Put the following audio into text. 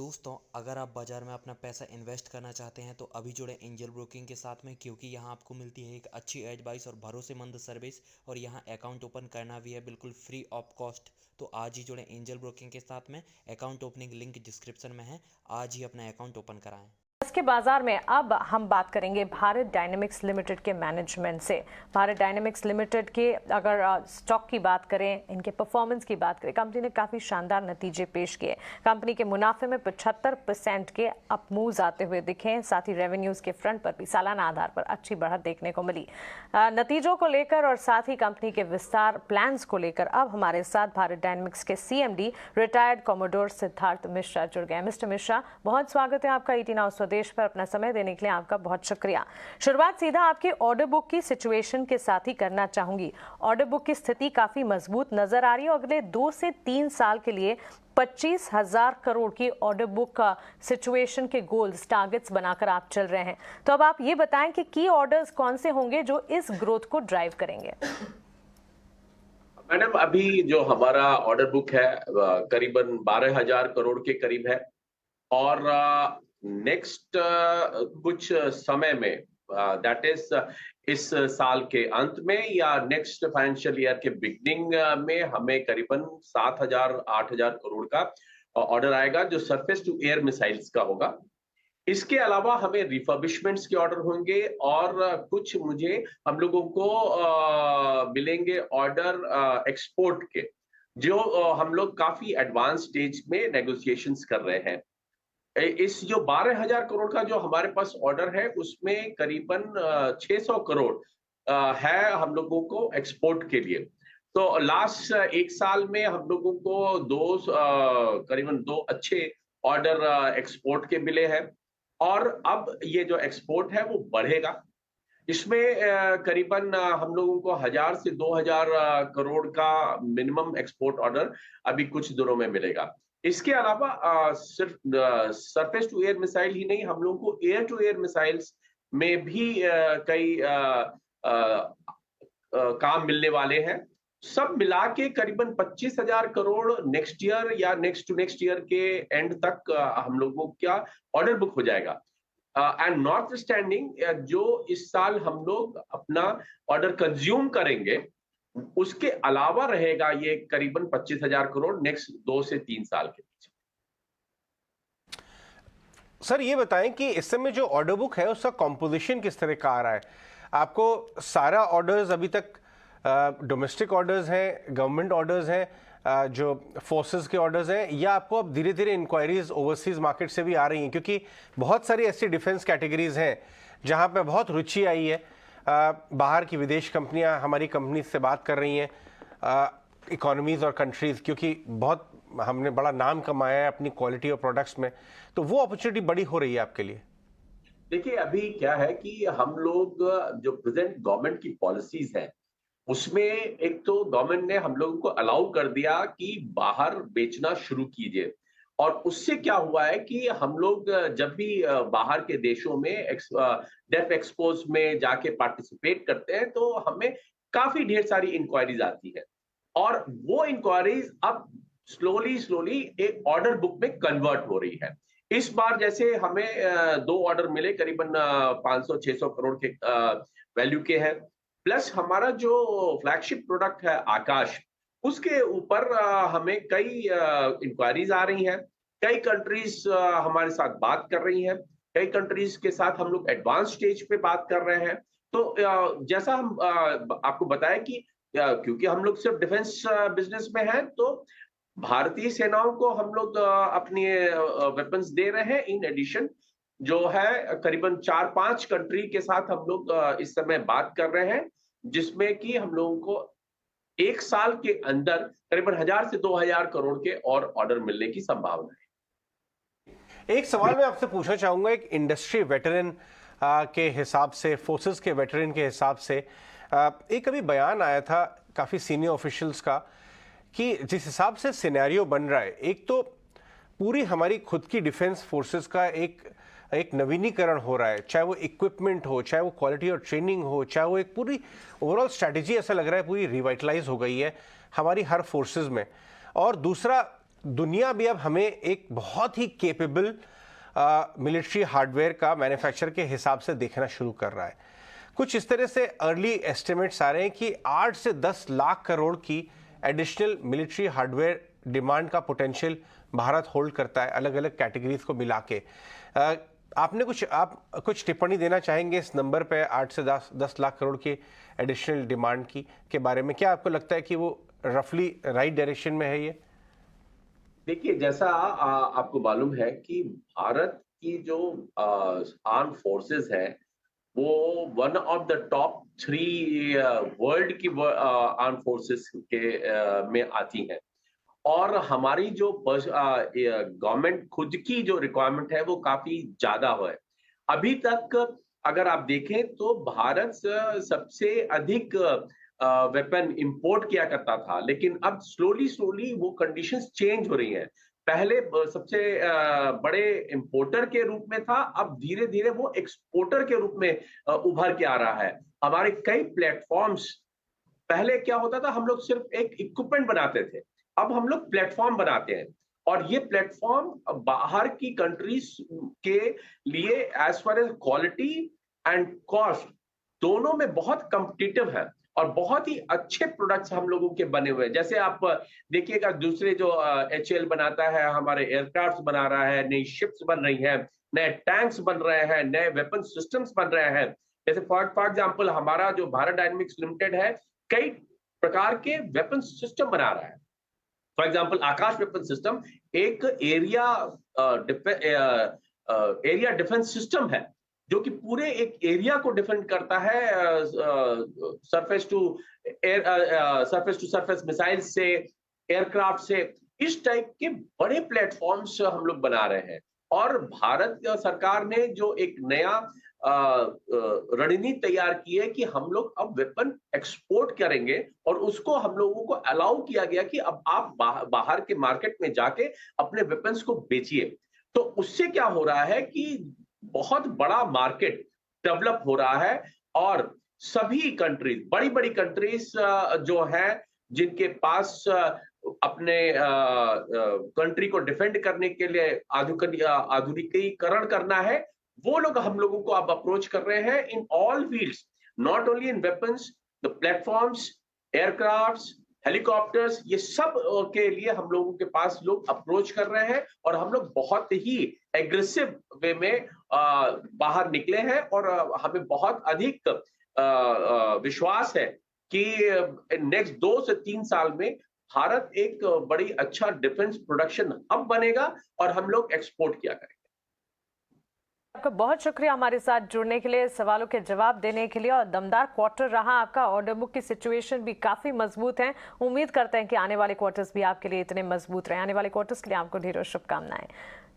दोस्तों, अगर आप बाज़ार में अपना पैसा इन्वेस्ट करना चाहते हैं तो अभी जुड़े एंजल ब्रोकिंग के साथ में, क्योंकि यहाँ आपको मिलती है एक अच्छी एडवाइस और भरोसेमंद सर्विस। और यहाँ अकाउंट ओपन करना भी है बिल्कुल फ्री ऑफ कॉस्ट। तो आज ही जुड़े एंजल ब्रोकिंग के साथ में। अकाउंट ओपनिंग लिंक डिस्क्रिप्शन में है। आज ही अपना अकाउंट ओपन कराएं। इसके बाजार में अब हम बात करेंगे भारत डायनेमिक्स लिमिटेड के मैनेजमेंट से। भारत डायनेमिक्स लिमिटेड के अगर स्टॉक की बात करें, इनके परफॉर्मेंस की बात करें, कंपनी ने काफ़ी शानदार नतीजे पेश किए। कंपनी के मुनाफे में 75% के अप मूव्स आते हुए दिखे। साथ ही रेवेन्यूज़ के फ्रंट पर भी सालाना आधार पर अच्छी बढ़त देखने को मिली। नतीजों को लेकर और साथ ही कंपनी के विस्तार प्लान्स को लेकर अब हमारे साथ भारत डायनेमिक्स के CMD retired commodore Siddharth Mishra जुड़ गए। मिस्टर मिश्रा, बहुत स्वागत है आपका 18 आवर्स स्वदेश पर। अपना समय देने के लिए आपका बहुत शुक्रिया। शुरुआत सीधा आपके ऑर्डर बुक की सिचुएशन के साथ ही करना चाहूंगी। ऑर्डर बुक की स्थिति काफी मजबूत नजर आ रही है। अगले 2 से 3 साल के लिए 25,000 करोड़ की ऑर्डर बुक का सिचुएशन के गोल्स टारगेट्स बनाकर आप चल रहे हैं। तो अब आप ये बताएं कि की ऑर्डर्स कौन से होंगे जो इस ग्रोथ को ड्राइव करेंगे। मैडम, अभी जो हमारा ऑर्डर बुक है करीबन 12,000 करोड़ के करीब है। और नेक्स्ट कुछ समय में, दैट इज इस साल के अंत में या नेक्स्ट फाइनेंशियल ईयर के बिगनिंग में हमें करीबन 7,000-8,000 करोड़ का ऑर्डर आएगा, जो सरफेस टू एयर मिसाइल्स का होगा। इसके अलावा हमें रिफर्बिशमेंट्स के ऑर्डर होंगे और कुछ हम लोगों को मिलेंगे ऑर्डर एक्सपोर्ट के, जो हम लोग काफी एडवांस स्टेज में नेगोशिएशंस कर रहे हैं। इस जो 12,000 करोड़ का जो हमारे पास ऑर्डर है, उसमें करीबन 600 करोड़ है हम लोगों को एक्सपोर्ट के लिए। तो लास्ट 1 साल में हम लोगों को करीबन 2 अच्छे ऑर्डर एक्सपोर्ट के मिले हैं। और अब ये जो एक्सपोर्ट है वो बढ़ेगा। इसमें करीबन हम लोगों को 1,000 से 2,000 करोड़ का मिनिमम एक्सपोर्ट ऑर्डर अभी कुछ दिनों में मिलेगा। इसके अलावा सिर्फ सरफेस टू एयर मिसाइल ही नहीं, हम लोगों को एयर टू एयर मिसाइल्स में भी कई काम मिलने वाले हैं। सब मिला के करीबन 25,000 करोड़ नेक्स्ट ईयर या नेक्स्ट टू नेक्स्ट ईयर के एंड तक हम लोगों का ऑर्डर बुक हो जाएगा। एंड नॉट स्टैंडिंग जो इस साल हम लोग अपना ऑर्डर कंज्यूम करेंगे, उसके अलावा रहेगा ये करीबन 25,000 करोड़ नेक्स्ट 2 से 3 साल के बीच। सर, ये बताएं कि इस समय जो ऑर्डर बुक है उसका कॉम्पोजिशन किस तरह का आ रहा है? आपको सारा ऑर्डर्स अभी तक डोमेस्टिक ऑर्डर्स हैं, गवर्नमेंट ऑर्डर्स हैं, जो फोर्सेस के ऑर्डर्स हैं, या आपको अब धीरे धीरे इंक्वायरीज ओवरसीज मार्केट से भी आ रही हैं? क्योंकि बहुत सारी ऐसी डिफेंस कैटेगरीज हैं जहां पे बहुत रुचि आई है। बाहर की विदेश कंपनियां हमारी कंपनी से बात कर रही हैं, इकोनॉमीज और कंट्रीज, क्योंकि बहुत हमने बड़ा नाम कमाया है अपनी क्वालिटी और प्रोडक्ट्स में। तो वो अपॉर्चुनिटी बड़ी हो रही है आपके लिए? देखिए, अभी क्या है कि हम लोग जो प्रेजेंट गवर्नमेंट की पॉलिसीज हैं, उसमें एक तो गवर्नमेंट ने हम लोगों को अलाउ कर दिया कि बाहर बेचना शुरू कीजिए। और उससे क्या हुआ है कि हम लोग जब भी बाहर के देशों में डेफ एक्सपोज में जाके पार्टिसिपेट करते हैं, तो हमें काफी ढेर सारी इंक्वायरीज आती है। और वो इंक्वायरीज अब स्लोली एक ऑर्डर बुक में कन्वर्ट हो रही है। इस बार जैसे हमें 2 ऑर्डर मिले, करीबन 500-600 करोड़ के वैल्यू के हैं। प्लस हमारा जो फ्लैगशिप प्रोडक्ट है आकाश, उसके ऊपर हमें कई इंक्वायरीज आ रही हैं। कई कंट्रीज हमारे साथ बात कर रही हैं। कई कंट्रीज के साथ हम लोग एडवांस स्टेज पे बात कर रहे हैं। तो जैसा हम आपको बताया कि क्योंकि हम लोग सिर्फ डिफेंस बिजनेस में हैं, तो भारतीय सेनाओं को हम लोग अपने वेपन्स दे रहे हैं। इन एडिशन जो है करीबन 4-5 कंट्री के साथ हम लोग इस समय बात कर रहे हैं, जिसमें कि हम लोगों को 1 साल के अंदर करीबन 1,000 से 2,000 करोड़ के और ऑर्डर मिलने की संभावना है। एक सवाल मैं आपसे पूछना चाहूंगा, एक इंडस्ट्री वेटरन के हिसाब से, फोर्सेस के वेटरन के हिसाब से, एक अभी बयान आया था काफी सीनियर ऑफिशियल्स का कि जिस हिसाब से सिनेरियो बन रहा है, एक तो पूरी हमारी खुद की डिफेंस फोर्सेस का एक नवीनीकरण हो रहा है, चाहे वो इक्विपमेंट हो, चाहे वो क्वालिटी और ट्रेनिंग हो, चाहे वो एक पूरी ओवरऑल स्ट्रैटेजी, ऐसा लग रहा है पूरी रिवाइटलाइज हो गई है हमारी हर फोर्सेस में। और दूसरा, दुनिया भी अब हमें एक बहुत ही केपेबल मिलिट्री हार्डवेयर का मैन्युफैक्चर के हिसाब से देखना शुरू कर रहा है। कुछ इस तरह से अर्ली एस्टिमेट्स आ रहे हैं कि 8 से 10 लाख करोड़ की एडिशनल मिलिट्री हार्डवेयर डिमांड का पोटेंशियल भारत होल्ड करता है, अलग अलग कैटेगरीज को मिला के। आप कुछ टिप्पणी देना चाहेंगे इस नंबर पे, 8 से 10 लाख करोड़ की एडिशनल डिमांड के बारे में? क्या आपको लगता है कि वो रफली राइट डायरेक्शन में है ये? देखिए, जैसा आपको मालूम है कि भारत की जो आर्म फोर्सेस है वो one of the top 3 world की आर्म फोर्सेस के में आती हैं। और हमारी जो गवर्नमेंट खुद की जो रिक्वायरमेंट है वो काफी ज्यादा है। अभी तक अगर आप देखें तो भारत सबसे अधिक वेपन इंपोर्ट किया करता था, लेकिन अब स्लोली वो कंडीशंस चेंज हो रही हैं। पहले सबसे बड़े इंपोर्टर के रूप में था, अब धीरे धीरे वो एक्सपोर्टर के रूप में उभर के आ रहा है। हमारे कई प्लेटफॉर्म्स, पहले क्या होता था, हम लोग सिर्फ एक इक्विपमेंट बनाते थे, अब हम लोग प्लेटफॉर्म बनाते हैं। और ये प्लेटफॉर्म बाहर की कंट्रीज के लिए as far as quality and cost दोनों में बहुत कॉम्पिटिटिव है और बहुत ही अच्छे प्रोडक्ट्स हम लोगों के बने हुए हैं। जैसे आप देखिएगा, दूसरे जो HAL बनाता है, हमारे एयरक्राफ्ट बना रहा है, नई शिप्स बन रही हैं, नए टैंक्स बन रहे हैं, नए वेपन सिस्टम्स बन रहे हैं। जैसे फॉर एग्जांपल हमारा जो भारत डायनेमिक्स लिमिटेड है, कई प्रकार के वेपन सिस्टम बना रहा है। For example Akash weapon system एक एरिया डिफेंस सिस्टम है जो कि पूरे एक एरिया को डिफेंड करता है, सरफेस टू सरफेस मिसाइल से, एयरक्राफ्ट से। इस टाइप के बड़े प्लेटफॉर्म्स हम लोग बना रहे हैं। और भारत सरकार ने जो एक नया रणनीति तैयार की है कि हम लोग अब वेपन एक्सपोर्ट करेंगे, और उसको हम लोगों को अलाउ किया गया कि अब आप बाहर के मार्केट में जाके अपने वेपन्स को बेचिए। तो उससे क्या हो रहा है कि बहुत बड़ा मार्केट डेवलप हो रहा है, और सभी कंट्रीज, बड़ी बड़ी कंट्रीज जो है, जिनके पास अपने कंट्री को डिफेंड करने के लिए आधुनिकीकरण करना है, वो लोग हम लोगों को अब अप्रोच कर रहे हैं in all fields, not only in weapons, the platforms, aircrafts, helicopters, ये सब के लिए हम लोगों के पास लोग अप्रोच कर रहे हैं। और हम लोग बहुत ही एग्रेसिव वे में बाहर निकले हैं, और हमें बहुत अधिक विश्वास है कि नेक्स्ट 2 से 3 साल में भारत एक बड़ी अच्छा डिफेंस प्रोडक्शन हब बनेगा और हम लोग एक्सपोर्ट किया करेंगे। आपका बहुत शुक्रिया हमारे साथ जुड़ने के लिए, सवालों के जवाब देने के लिए। और दमदार क्वार्टर रहा आपका, ऑर्डर बुक की सिचुएशन भी काफी मजबूत है। उम्मीद करते हैं कि आने वाले क्वार्टर्स भी आपके लिए इतने मजबूत रहे। आने वाले क्वार्टर्स के लिए आपको ढेरों शुभकामनाएं।